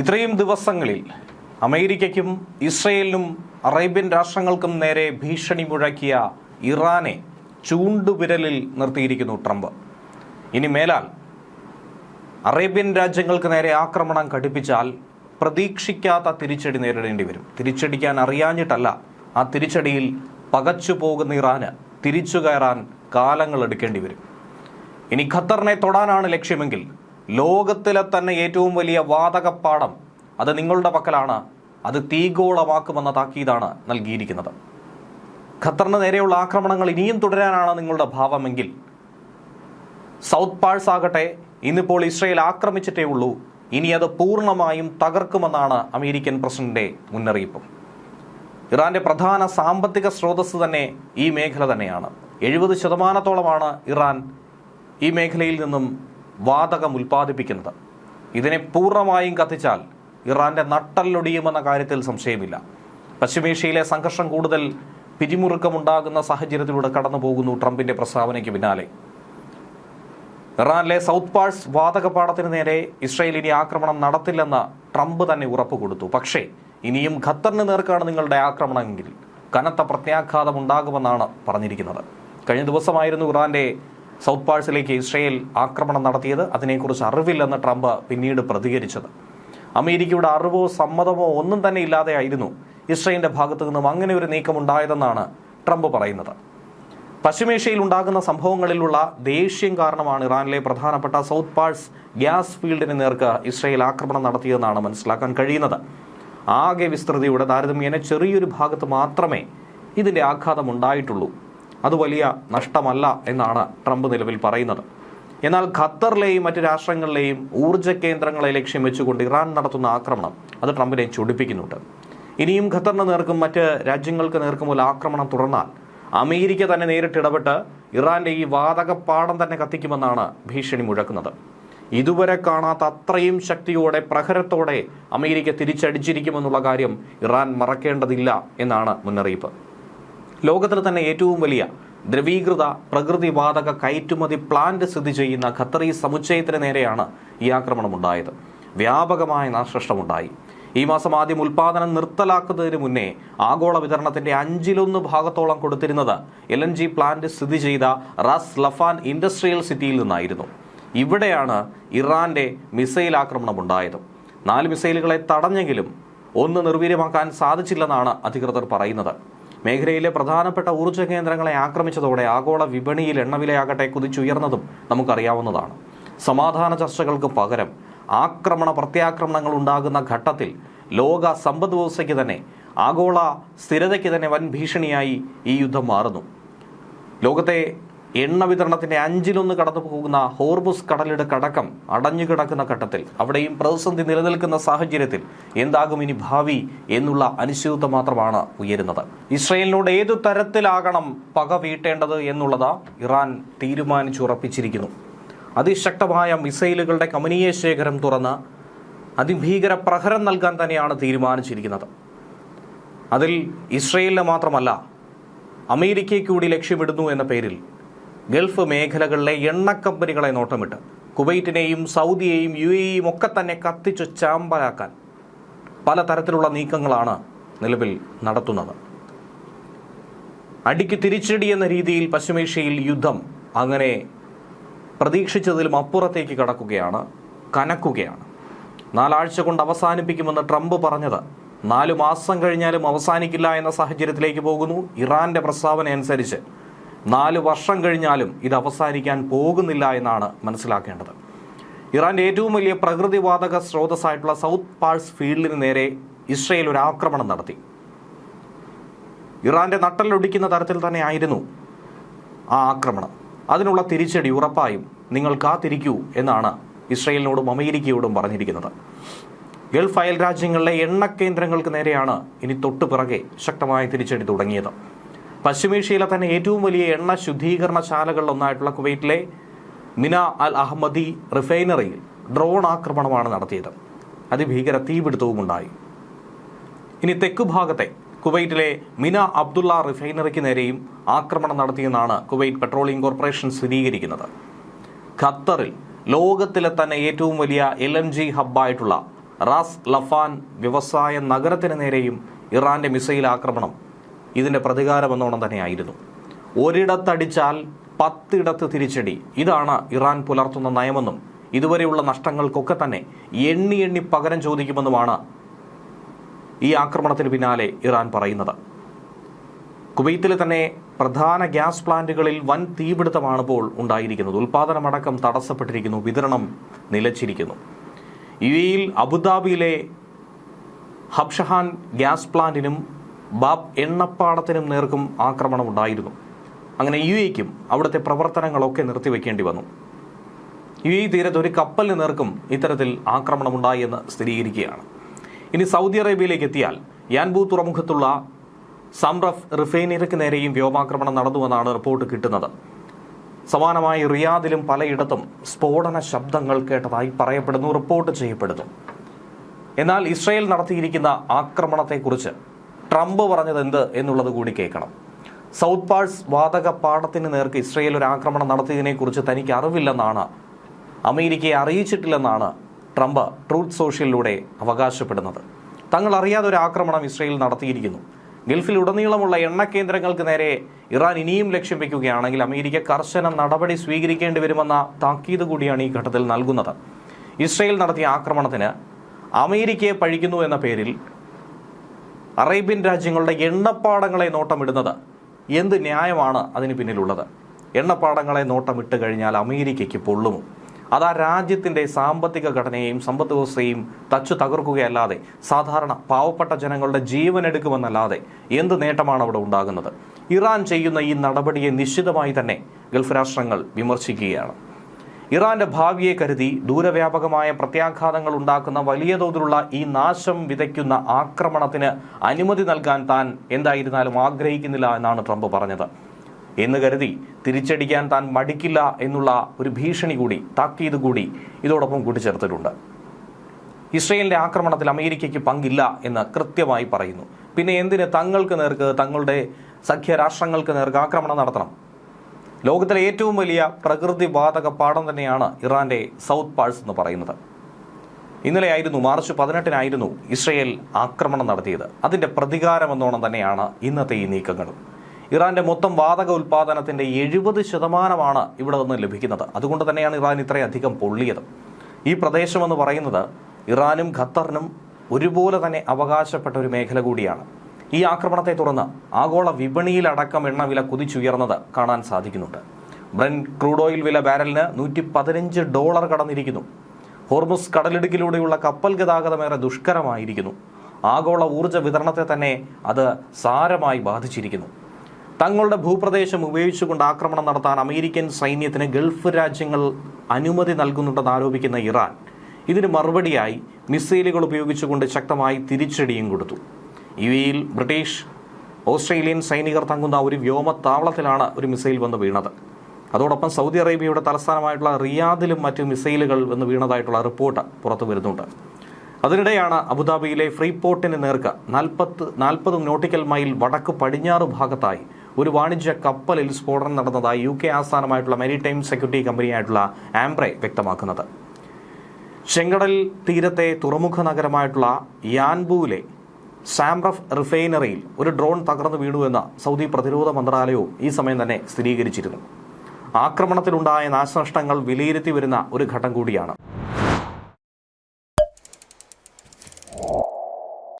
ഇത്രയും ദിവസങ്ങളിൽ അമേരിക്കയ്ക്കും ഇസ്രയേലിനും അറേബ്യൻ രാഷ്ട്രങ്ങൾക്കും നേരെ ഭീഷണി മുഴക്കിയ ഇറാനെ ചൂണ്ടുവിരലിൽ നിർത്തിയിരിക്കുന്നു ട്രംപ്. ഇനി മേലാൽ അറേബ്യൻ രാജ്യങ്ങൾക്ക് നേരെ ആക്രമണം ഘടിപ്പിച്ചാൽ പ്രതീക്ഷിക്കാത്ത തിരിച്ചടി നേരിടേണ്ടി വരും. തിരിച്ചടിക്കാൻ അറിയാഞ്ഞിട്ടല്ല, ആ തിരിച്ചടിയിൽ പകച്ചു പോകുന്ന ഇറാന് തിരിച്ചു കയറാൻ കാലങ്ങൾ എടുക്കേണ്ടി വരും. ഇനി ഖത്തറിനെ തൊടാനാണ് ലക്ഷ്യമെങ്കിൽ ലോകത്തിലെ തന്നെ ഏറ്റവും വലിയ വാതകപ്പാടം അത് നിങ്ങളുടെ പക്കലാണ്, അത് തീഗോളമാക്കുമെന്ന താക്കീതാണ് നൽകിയിരിക്കുന്നത്. ഖത്തറിന് നേരെയുള്ള ആക്രമണങ്ങൾ ഇനിയും തുടരാനാണ് നിങ്ങളുടെ ഭാവമെങ്കിൽ സൗത്ത് പാഴ്സ് ആകട്ടെ ഇന്നിപ്പോൾ ഇസ്രയേൽ ആക്രമിച്ചിട്ടേ ഉള്ളൂ, ഇനി അത് പൂർണ്ണമായും തകർക്കുമെന്നാണ് അമേരിക്കൻ പ്രസിഡന്റിന്റെ മുന്നറിയിപ്പ്. ഇറാന്റെ പ്രധാന സാമ്പത്തിക സ്രോതസ് തന്നെ ഈ മേഖല തന്നെയാണ്. 70% ഇറാൻ ഈ മേഖലയിൽ നിന്നും വാതകം ഉൽപ്പാദിപ്പിക്കുന്നത്. ഇതിനെ പൂർണ്ണമായും കത്തിച്ചാൽ ഇറാന്റെ നട്ടല്ലൊടിയുമെന്ന കാര്യത്തിൽ സംശയമില്ല. പശ്ചിമേഷ്യയിലെ സംഘർഷം കൂടുതൽ പിരിമുറുക്കമുണ്ടാകുന്ന സാഹചര്യത്തിലൂടെ കടന്നു പോകുന്നു ട്രംപിന്റെ പ്രസ്താവനയ്ക്ക് പിന്നാലെ. ഇറാനിലെ സൗത്ത് പാഴ്സ് വാതകപ്പാടത്തിന് നേരെ ഇസ്രായേൽ ഇനി ആക്രമണം നടത്തില്ലെന്ന് ട്രംപ് തന്നെ ഉറപ്പ് കൊടുത്തു. പക്ഷേ ഇനിയും ഖത്തറിന് നേർക്കാണ് നിങ്ങളുടെ ആക്രമണമെങ്കിൽ കനത്ത പ്രത്യാഘാതം ഉണ്ടാകുമെന്നാണ് പറഞ്ഞിരിക്കുന്നത്. കഴിഞ്ഞ ദിവസമായിരുന്നു ഇറാന്റെ സൗത്ത് പാഴ്സിലേക്ക് ഇസ്രയേൽ ആക്രമണം നടത്തിയത്. അതിനെക്കുറിച്ച് അറിവില്ലെന്ന് ട്രംപ് പിന്നീട് പ്രതികരിച്ചത്. അമേരിക്കയുടെ അറിവോ സമ്മതമോ ഒന്നും തന്നെ ഇല്ലാതെയായിരുന്നു ഇസ്രയേലിന്റെ ഭാഗത്തു നിന്നും അങ്ങനെ ഒരു നീക്കമുണ്ടായതെന്നാണ് ട്രംപ് പറയുന്നത്. പശ്ചിമേഷ്യയിൽ ഉണ്ടാകുന്ന സംഭവങ്ങളിലുള്ള ദേഷ്യം കാരണമാണ് ഇറാനിലെ പ്രധാനപ്പെട്ട സൗത്ത് പാഴ്സ് ഗ്യാസ് ഫീൽഡിന് നേർക്ക് ഇസ്രയേൽ ആക്രമണം നടത്തിയതെന്നാണ് മനസ്സിലാക്കാൻ കഴിയുന്നത്. ആകെ വിസ്തൃതിയുടെ താരതമ്യേന ചെറിയൊരു ഭാഗത്ത് മാത്രമേ ഇതിന്റെ ആഘാതം ഉണ്ടായിട്ടുള്ളൂ. അത് വലിയ നഷ്ടമല്ല എന്നാണ് ട്രംപ് നിലവിൽ പറയുന്നത്. എന്നാൽ ഖത്തറിലെയും മറ്റ് രാഷ്ട്രങ്ങളിലെയും ഊർജ്ജ കേന്ദ്രങ്ങളെ ലക്ഷ്യം വെച്ചുകൊണ്ട് ഇറാൻ നടത്തുന്ന ആക്രമണം അത് ട്രംപിനെ ചൊടിപ്പിക്കുന്നുണ്ട്. ഇനിയും ഖത്തറിന് നേർക്കും മറ്റ് രാജ്യങ്ങൾക്ക് നേർക്കുമുള്ള ആക്രമണം തുടർന്നാൽ അമേരിക്ക തന്നെ നേരിട്ടിടപെട്ട് ഇറാന്റെ ഈ വാതകപ്പാടം തന്നെ കത്തിക്കുമെന്നാണ് ഭീഷണി മുഴക്കുന്നത്. ഇതുവരെ കാണാത്ത അത്രയും ശക്തിയോടെ പ്രഹരത്തോടെ അമേരിക്ക തിരിച്ചടിച്ചിരിക്കുമെന്നുള്ള കാര്യം ഇറാൻ മറക്കേണ്ടതില്ല എന്നാണ് മുന്നറിയിപ്പ്. ലോകത്തിൽ തന്നെ ഏറ്റവും വലിയ ദ്രവീകൃത പ്രകൃതിവാതക കയറ്റുമതി പ്ലാന്റ് സ്ഥിതി ചെയ്യുന്ന ഖത്തറി സമുച്ചയത്തിന് നേരെയാണ് ഈ ആക്രമണം ഉണ്ടായത്. വ്യാപകമായ നാശനഷ്ടമുണ്ടായി. ഈ മാസം ആദ്യം ഉൽപാദനം നിർത്തലാക്കുന്നതിന് മുന്നേ ആഗോള വിതരണത്തിന്റെ 1/5 ഭാഗത്തോളം കൊടുത്തിരുന്നത് LNG പ്ലാന്റ് സ്ഥിതി ചെയ്ത റാസ് ലഫാൻ ഇൻഡസ്ട്രിയൽ സിറ്റിയിൽ നിന്നായിരുന്നു. ഇവിടെയാണ് ഇറാന്റെ മിസൈൽ ആക്രമണം ഉണ്ടായത്. 4 മിസൈലുകളെ തടഞ്ഞെങ്കിലും 1 നിർവീര്യമാക്കാൻ സാധിച്ചില്ലെന്നാണ് അധികൃതർ പറയുന്നത്. മേഖലയിലെ പ്രധാനപ്പെട്ട ഊർജ്ജ കേന്ദ്രങ്ങളെ ആക്രമിച്ചതോടെ ആഗോള വിപണിയിൽ എണ്ണവിലയാകട്ടെ കുതിച്ചുയർന്നതും നമുക്കറിയാവുന്നതാണ്. സമാധാന ചർച്ചകൾക്ക് പകരം ആക്രമണ പ്രത്യാക്രമണങ്ങൾ ഉണ്ടാകുന്ന ഘട്ടത്തിൽ ലോക സമ്പദ് വ്യവസ്ഥയ്ക്ക് തന്നെ ആഗോള സ്ഥിരതയ്ക്ക് തന്നെ വൻ ഭീഷണിയായി ഈ യുദ്ധം മാറുന്നു. ലോകത്തെ എണ്ണ വിതരണത്തിന്റെ 1/5 കടന്നു പോകുന്ന ഹോർമുസ് കടലിടുക്കടക്കം അടഞ്ഞുകിടക്കുന്ന ഘട്ടത്തിൽ അവിടെയും പ്രതിസന്ധി നിലനിൽക്കുന്ന സാഹചര്യത്തിൽ എന്താകും ഇനി ഭാവി എന്നുള്ള അനിശ്ചിതത്വം മാത്രമാണ് ഉയരുന്നത്. ഇസ്രയേലിനോട് ഏതു തരത്തിലാകണം പക വീട്ടേണ്ടത് എന്നുള്ളത് ഇറാൻ തീരുമാനിച്ചുറപ്പിച്ചിരിക്കുന്നു. അതിശക്തമായ മിസൈലുകളുടെ കമനീയ ശേഖരം തുറന്ന് അതിഭീകര പ്രഹരം നൽകാൻ തന്നെയാണ് തീരുമാനിച്ചിരിക്കുന്നത്. അതിൽ ഇസ്രയേലിനെ മാത്രമല്ല അമേരിക്കയെ കൂടി ലക്ഷ്യമിടുന്നു എന്ന പേരിൽ ഗൾഫ് മേഖലകളിലെ എണ്ണ കമ്പനികളെ നോട്ടമിട്ട് കുവൈറ്റിനെയും സൗദിയെയും UAEയും ഒക്കെ തന്നെ കത്തിച്ചു ചാമ്പലാക്കാൻ പലതരത്തിലുള്ള നീക്കങ്ങളാണ് നിലവിൽ നടത്തുന്നത്. അടിക്ക് തിരിച്ചടി എന്ന രീതിയിൽ പശ്ചിമേഷ്യയിൽ യുദ്ധം അങ്ങനെ പ്രതീക്ഷിച്ചതിലും അപ്പുറത്തേക്ക് കനക്കുകയാണ്. 4 ആഴ്ച കൊണ്ട് അവസാനിപ്പിക്കുമെന്ന് ട്രംപ് പറഞ്ഞത് 4 മാസം കഴിഞ്ഞാലും അവസാനിക്കില്ല എന്ന സാഹചര്യത്തിലേക്ക് പോകുന്നു. ഇറാന്റെ പ്രസ്താവന അനുസരിച്ച് 4 വർഷം കഴിഞ്ഞാലും ഇത് അവസാനിക്കാൻ പോകുന്നില്ല എന്നാണ് മനസ്സിലാക്കേണ്ടത്. ഇറാന്റെ ഏറ്റവും വലിയ പ്രകൃതിവാതക സ്രോതസ്സായിട്ടുള്ള സൗത്ത് പാഴ്സ് ഫീൽഡിന് നേരെ ഇസ്രയേൽ ഒരു ആക്രമണം നടത്തി. ഇറാന്റെ നട്ടലൊടിക്കുന്ന തരത്തിൽ തന്നെ ആയിരുന്നു ആ ആക്രമണം. അതിനുള്ള തിരിച്ചടി ഉറപ്പായും നിങ്ങൾ കാത്തിരിക്കൂ എന്നാണ് ഇസ്രയേലിനോടും അമേരിക്കയോടും പറഞ്ഞിരിക്കുന്നത്. ഗൾഫ് അയൽ രാജ്യങ്ങളിലെ എണ്ണ കേന്ദ്രങ്ങൾക്ക് നേരെയാണ് ഇനി തൊട്ടു പിറകെ ശക്തമായ തിരിച്ചടി തുടങ്ങിയത്. പശ്ചിമേഷ്യയിലെ തന്നെ ഏറ്റവും വലിയ എണ്ണ ശുദ്ധീകരണ ശാലകളിലൊന്നായിട്ടുള്ള കുവൈറ്റിലെ മിന അൽ അഹമ്മദി റിഫൈനറിയിൽ ഡ്രോൺ ആക്രമണമാണ് നടത്തിയത്. അതിഭീകര തീപിടുത്തവും ഉണ്ടായി. ഇനി തെക്കു ഭാഗത്തെ കുവൈറ്റിലെ മിന അബ്ദുള്ള റിഫൈനറിക്ക് നേരെയും ആക്രമണം നടത്തിയെന്നാണ് കുവൈറ്റ് പെട്രോളിയം കോർപ്പറേഷൻ സ്ഥിരീകരിക്കുന്നത്. ഖത്തറിൽ ലോകത്തിലെ തന്നെ ഏറ്റവും വലിയ LNG ഹബ്ബായിട്ടുള്ള റാസ് ലഫാൻ വ്യവസായ നഗരത്തിന് നേരെയും ഇറാന്റെ മിസൈൽ ആക്രമണം ഇതിന്റെ പ്രതികാരമെന്നോണം തന്നെയായിരുന്നു. ഒരിടത്തടിച്ചാൽ 10 ഇടത്ത് തിരിച്ചടി, ഇതാണ് ഇറാൻ പുലർത്തുന്ന നയമെന്നും ഇതുവരെയുള്ള നഷ്ടങ്ങൾക്കൊക്കെ തന്നെ എണ്ണി എണ്ണി പകരം ചോദിക്കുമെന്നുമാണ് ഈ ആക്രമണത്തിന് പിന്നാലെ ഇറാൻ പറയുന്നത്. കുവൈത്തിലെ തന്നെ പ്രധാന ഗ്യാസ് പ്ലാന്റുകളിൽ വൻ തീപിടുത്തമാണ് ഇപ്പോൾ ഉണ്ടായിരിക്കുന്നത്. ഉൽപാദനമടക്കം തടസ്സപ്പെട്ടിരിക്കുന്നു, വിതരണം നിലച്ചിരിക്കുന്നു. യുഎഇയിൽ അബുദാബിയിലെ ഹബ്ഷഹാൻ ഗ്യാസ് പ്ലാന്റിനും ബാബ് എണ്ണപ്പാടത്തിനും നേർക്കും ആക്രമണം ഉണ്ടായിരുന്നു. അങ്ങനെ യുഎഇക്കും അവിടുത്തെ പ്രവർത്തനങ്ങളൊക്കെ നിർത്തിവെക്കേണ്ടി വന്നു. യുഎഇ തീരത്ത് ഒരു കപ്പലിന് നേർക്കും ഇത്തരത്തിൽ ആക്രമണമുണ്ടായി എന്ന് സ്ഥിരീകരിക്കുകയാണ്. ഇനി സൗദി അറേബ്യയിലേക്ക് എത്തിയാൽ യാൻബു തുറമുഖത്തുള്ള സംറഫ് റിഫൈനറിക്ക് നേരെയും വ്യോമാക്രമണം നടന്നുവെന്നാണ് റിപ്പോർട്ട് കിട്ടുന്നത്. സമാനമായി റിയാദിലും പലയിടത്തും സ്ഫോടന ശബ്ദങ്ങൾ കേട്ടതായി പറയപ്പെടുന്നു, റിപ്പോർട്ട് ചെയ്യപ്പെടുന്നു. എന്നാൽ ഇസ്രായേൽ നടത്തിയിരിക്കുന്ന ആക്രമണത്തെക്കുറിച്ച് ട്രംപ് പറഞ്ഞത് എന്ത് എന്നുള്ളത് കൂടി കേൾക്കണം. സൗത്ത് പാഴ്സ് വാതക പാടത്തിന് നേർക്ക് ഇസ്രായേൽ ഒരു ആക്രമണം നടത്തിയതിനെക്കുറിച്ച് തനിക്ക് അറിവില്ലെന്നാണ്, അമേരിക്കയെ അറിയിച്ചിട്ടില്ലെന്നാണ് ട്രംപ് ട്രൂത്ത് സോഷ്യലിലൂടെ അവകാശപ്പെടുന്നത്. തങ്ങൾ അറിയാതെ ഒരു ആക്രമണം ഇസ്രായേൽ നടത്തിയിരിക്കുന്നു. ഗൾഫിലുടനീളമുള്ള എണ്ണ കേന്ദ്രങ്ങൾക്ക് നേരെ ഇറാൻ ഇനിയും ലക്ഷ്യം വയ്ക്കുകയാണെങ്കിൽ അമേരിക്ക കർശന നടപടി സ്വീകരിക്കേണ്ടി വരുമെന്ന താക്കീത് കൂടിയാണ് ഈ ഘട്ടത്തിൽ നൽകുന്നത്. ഇസ്രായേൽ നടത്തിയ ആക്രമണത്തിന് അമേരിക്കയെ പഴിക്കുന്നു എന്ന പേരിൽ അറേബ്യൻ രാജ്യങ്ങളുടെ എണ്ണപ്പാടങ്ങളെ നോട്ടമിടുന്നത് എന്ത് ന്യായമാണ് അതിന് പിന്നിലുള്ളത്? എണ്ണപ്പാടങ്ങളെ നോട്ടമിട്ട് കഴിഞ്ഞാൽ അമേരിക്കയ്ക്ക് പൊള്ളുമോ? അത് ആ രാജ്യത്തിൻ്റെ സാമ്പത്തിക ഘടനയെയും സമ്പദ് വ്യവസ്ഥയും തച്ചു തകർക്കുകയല്ലാതെ സാധാരണ പാവപ്പെട്ട ജനങ്ങളുടെ ജീവൻ എടുക്കുമെന്നല്ലാതെ എന്ത് നേട്ടമാണ് അവിടെ ഉണ്ടാകുന്നത്? ഇറാൻ ചെയ്യുന്ന ഈ നടപടിയെ നിശ്ചിതമായി തന്നെ ഗൾഫ് രാഷ്ട്രങ്ങൾ വിമർശിക്കുകയാണ്. ഇറാന്റെ ഭാവിയെ കരുതി ദൂരവ്യാപകമായ പ്രത്യാഘാതങ്ങൾ ഉണ്ടാക്കുന്ന വലിയ തോതിലുള്ള ഈ നാശം വിതയ്ക്കുന്ന ആക്രമണത്തിന് അനുമതി നൽകാൻ താൻ എന്തായിരുന്നാലും ആഗ്രഹിക്കുന്നില്ല എന്നാണ് ട്രംപ് പറഞ്ഞത്. എന്ന് കരുതി തിരിച്ചടിക്കാൻ താൻ മടിക്കില്ല എന്നുള്ള ഒരു ഭീഷണി കൂടി, താക്കീത് കൂടി ഇതോടൊപ്പം കൂട്ടിച്ചേർത്തിട്ടുണ്ട്. ഇസ്രായേലിന്റെ ആക്രമണത്തിൽ അമേരിക്കയ്ക്ക് പങ്കില്ല എന്ന് കൃത്യമായി പറയുന്നു. പിന്നെ എന്തിന് തങ്ങൾക്ക് നേർക്ക്, തങ്ങളുടെ സഖ്യരാഷ്ട്രങ്ങൾക്ക് നേർക്ക് ആക്രമണം നടത്തണം? ലോകത്തിലെ ഏറ്റവും വലിയ പ്രകൃതി വാതക പാടം തന്നെയാണ് ഇറാന്റെ സൗത്ത് പാഴ്സ് എന്ന് പറയുന്നത്. ഇന്നലെയായിരുന്നു, മാർച്ച് 18 ഇസ്രായേൽ ആക്രമണം നടത്തിയത്. അതിന്റെ പ്രതികാരമെന്നോണം തന്നെയാണ് ഇന്നത്തെ ഈ നീക്കങ്ങളും. ഇറാന്റെ മൊത്തം വാതക ഉൽപ്പാദനത്തിന്റെ 70% ഇവിടെ നിന്ന് ലഭിക്കുന്നത്. അതുകൊണ്ട് തന്നെയാണ് ഇറാൻ ഇത്രയധികം പൊള്ളിയത്. ഈ പ്രദേശമെന്ന് പറയുന്നത് ഇറാനും ഖത്തറിനും ഒരുപോലെ തന്നെ അവകാശപ്പെട്ട ഒരു മേഖല കൂടിയാണ്. ഈ ആക്രമണത്തെ തുടർന്ന് ആഗോള വിപണിയിലടക്കം എണ്ണവില കുതിച്ചുയർന്നത് കാണാൻ സാധിക്കുന്നുണ്ട്. ബ്രെന്റ് ക്രൂഡ് ഓയിൽ വില ബാരലിന് $115 കടന്നിരിക്കുന്നു. ഹോർമുസ് കടലിടുക്കിലൂടെയുള്ള കപ്പൽ ഗതാഗതമേറെ ദുഷ്കരമായിരിക്കുന്നു. ആഗോള ഊർജ്ജ വിതരണത്തെ തന്നെ അത് സാരമായി ബാധിച്ചിരിക്കുന്നു. തങ്ങളുടെ ഭൂപ്രദേശം ഉപയോഗിച്ചുകൊണ്ട് ആക്രമണം നടത്താൻ അമേരിക്കൻ സൈന്യത്തിന് ഗൾഫ് രാജ്യങ്ങൾ അനുമതി നൽകുന്നുണ്ടെന്ന് ആരോപിക്കുന്ന ഇറാൻ ഇതിന് മറുപടിയായി മിസൈലുകൾ ഉപയോഗിച്ചുകൊണ്ട് ശക്തമായി തിരിച്ചടിയും കൊടുത്തു. യുഎഇയിൽ ബ്രിട്ടീഷ്, ഓസ്ട്രേലിയൻ സൈനികർ തങ്ങുന്ന ഒരു വ്യോമത്താവളത്തിലാണ് ഒരു മിസൈൽ വന്ന് വീണത്. അതോടൊപ്പം സൗദി അറേബ്യയുടെ തലസ്ഥാനമായിട്ടുള്ള റിയാദിലും മറ്റ് മിസൈലുകൾ വന്ന് വീണതായിട്ടുള്ള റിപ്പോർട്ട് പുറത്തു വരുന്നുണ്ട്. അതിനിടെയാണ് അബുദാബിയിലെ ഫ്രീപോർട്ടിന് നേർക്ക് 40 നോട്ടിക്കൽ മൈൽ വടക്ക് പടിഞ്ഞാറ് ഭാഗത്തായി ഒരു വാണിജ്യ കപ്പലിൽ സ്ഫോടനം നടന്നതായി UK ആസ്ഥാനമായിട്ടുള്ള മെരിടൈം സെക്യൂരിറ്റി കമ്പനിയായിട്ടുള്ള ആംബ്രെ വ്യക്തമാക്കുന്നത്. ചെങ്കടൽ തീരത്തെ തുറമുഖ നഗരമായിട്ടുള്ള യാൻബുവിലെ സാംറഫ് റിഫൈനറിയിൽ ഒരു ഡ്രോൺ തകർന്നു വീണുവെന്ന് സൗദി പ്രതിരോധ മന്ത്രാലയവും ഈ സമയം തന്നെ സ്ഥിരീകരിച്ചിരുന്നു. ആക്രമണത്തിലുണ്ടായ നാശനഷ്ടങ്ങൾ വിലയിരുത്തി വരുന്ന ഒരു ഘട്ടം കൂടിയാണ്.